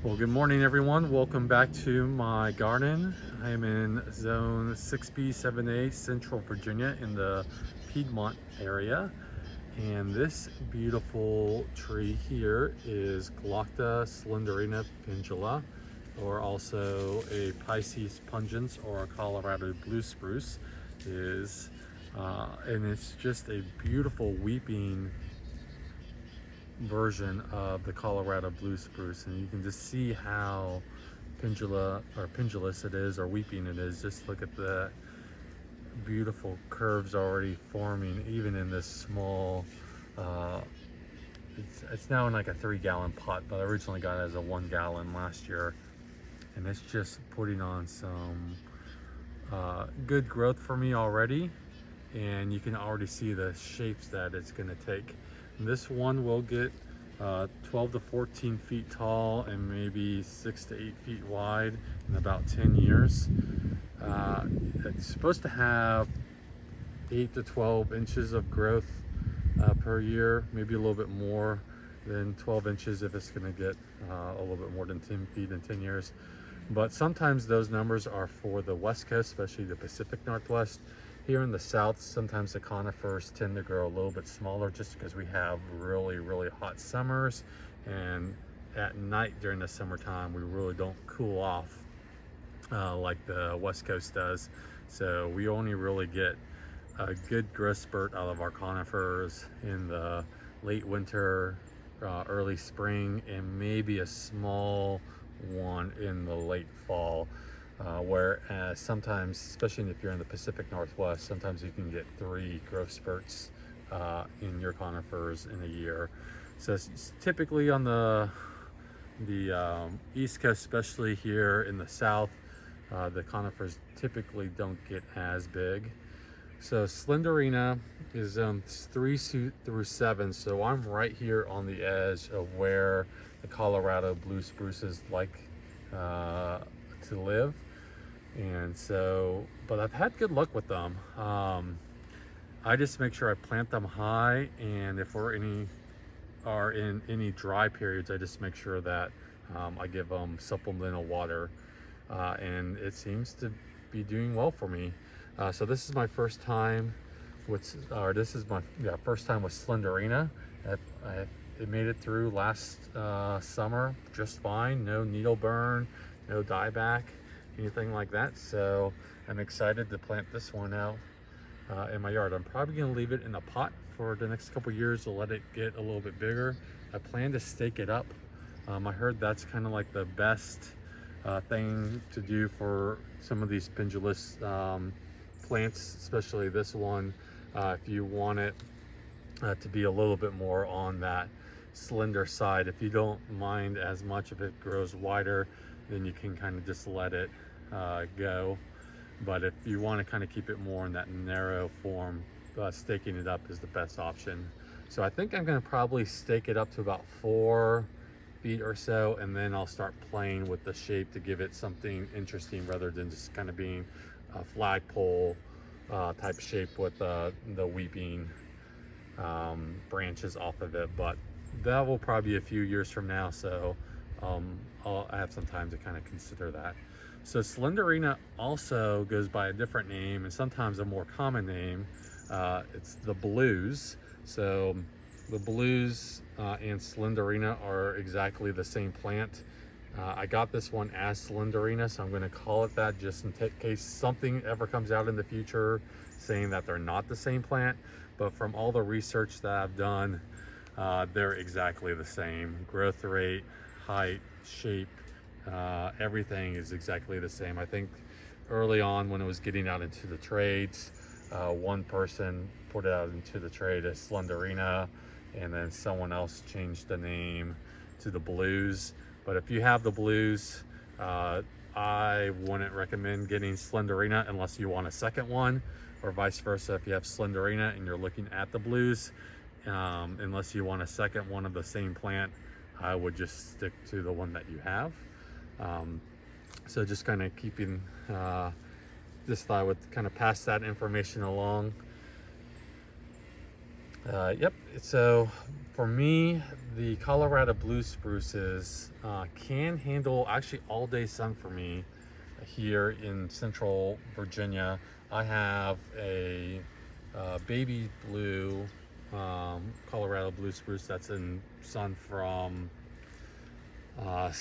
Well, good morning everyone. Welcome back to my garden. I am in zone 6B, 7A, Central Virginia in the Piedmont area. And this beautiful tree here is Glauca Slenderina Pendula, or also a Pisces pungens or a Colorado blue spruce and it's just a beautiful weeping version of the Colorado blue spruce, and you can just see how pendulous it is, or weeping it is. Just look at the beautiful curves already forming, even in this small. Uh, it's now in like a 3-gallon pot, but I originally got it as a 1-gallon last year, and it's just putting on some good growth for me already, and you can already see the shapes that it's going to take. This one will get 12 to 14 feet tall and maybe 6 to 8 feet wide in about 10 years. It's supposed to have 8 to 12 inches of growth per year, maybe a little bit more than 12 inches if it's going to get a little bit more than 10 feet in 10 years. But sometimes those numbers are for the West Coast, especially the Pacific Northwest. Here in the South, sometimes the conifers tend to grow a little bit smaller just because we have really, really hot summers. And at night during the summertime, we really don't cool off like the West Coast does. So we only really get a good growth spurt out of our conifers in the late winter, early spring, and maybe a small one in the late fall. Whereas sometimes, especially if you're in the Pacific Northwest, sometimes you can get 3 growth spurts in your conifers in a year. So it's typically on the East Coast, especially here in the South, the conifers typically don't get as big. So Slenderina is zone 3 through 7, so I'm right here on the edge of where the Colorado blue spruces like to live. And so, but I've had good luck with them. I just make sure I plant them high, and if we're in any dry periods, I just make sure that I give them supplemental water, and it seems to be doing well for me. So this is my first time with, first time with Slenderina. It made it through last summer just fine. No needle burn, no dieback, anything like that. So I'm excited to plant this one out in my yard. I'm probably gonna leave it in a pot for the next couple years to let it get a little bit bigger. I plan to stake it up. I heard that's kind of like the best thing to do for some of these pendulous plants, especially this one, if you want it to be a little bit more on that slender side. If you don't mind as much if it grows wider, then you can kind of just let it go. But if you want to kind of keep it more in that narrow form, staking it up is the best option. So I think I'm going to probably stake it up to about 4 feet or so, and then I'll start playing with the shape to give it something interesting rather than just kind of being a flagpole type shape with the weeping branches off of it. But that will probably be a few years from now, so I have some time to kind of consider that. So Slenderina also goes by a different name, and sometimes a more common name. It's the blues. So the blues and Slenderina are exactly the same plant. I got this one as Slenderina, so I'm going to call it that just in case something ever comes out in the future saying that they're not the same plant. But from all the research that I've done, they're exactly the same. Growth rate, height, shape, everything is exactly the same. I think early on when it was getting out into the trades, one person put it out into the trade as Slenderina, and then someone else changed the name to the blues. But if you have the blues, I wouldn't recommend getting Slenderina unless you want a second one, or vice versa. If you have Slenderina and you're looking at the blues, unless you want a second one of the same plant, I would just stick to the one that you have. So just kind of keeping, just thought I would kind of pass that information along. Yep, so for me, the Colorado blue spruces can handle actually all day sun for me here in central Virginia. I have a baby blue Colorado blue spruce that's in sun from uh,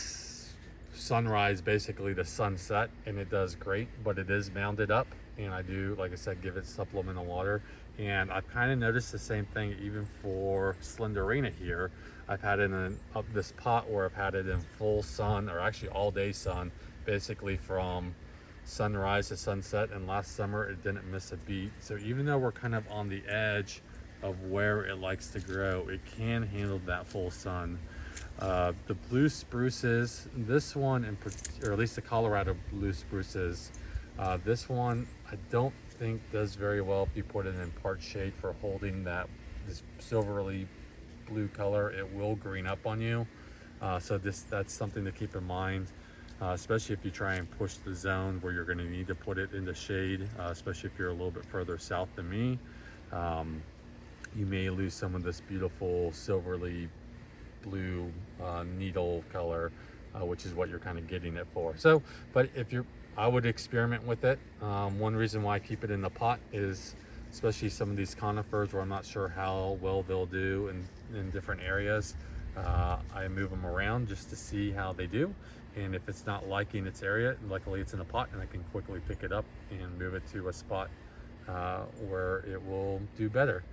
sunrise basically to sunset, and it does great, but it is mounded up, and I do, like I said, give it supplemental water. And I've kind of noticed the same thing even for Slenderina here. I've had it in this pot where I've had it in full sun, or actually all day sun, basically from sunrise to sunset, and last summer it didn't miss a beat. So even though we're kind of on the edge of where it likes to grow, it can handle that full sun. The blue spruces, this one, or at least the Colorado blue spruces, this one I don't think does very well if you put it in part shade for holding this silverly blue color. It will green up on you. So that's something to keep in mind, especially if you try and push the zone where you're going to need to put it into shade, especially if you're a little bit further south than me. You may lose some of this beautiful silverly blue needle color, which is what you're kind of getting it for. So, but I would experiment with it. One reason why I keep it in the pot is, especially some of these conifers where I'm not sure how well they'll do in different areas. I move them around just to see how they do, and if it's not liking its area, luckily it's in a pot and I can quickly pick it up and move it to a spot where it will do better.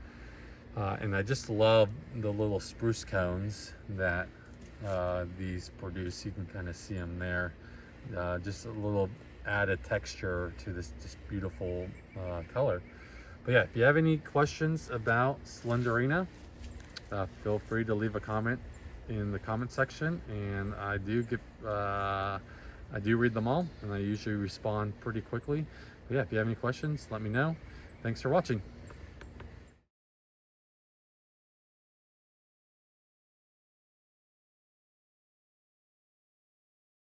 And I just love the little spruce cones that these produce. You can kind of see them there. Just a little added texture to this beautiful color. But yeah, if you have any questions about Slenderina, feel free to leave a comment in the comment section, and I do read them all, and I usually respond pretty quickly. But yeah, if you have any questions, let me know. Thanks for watching.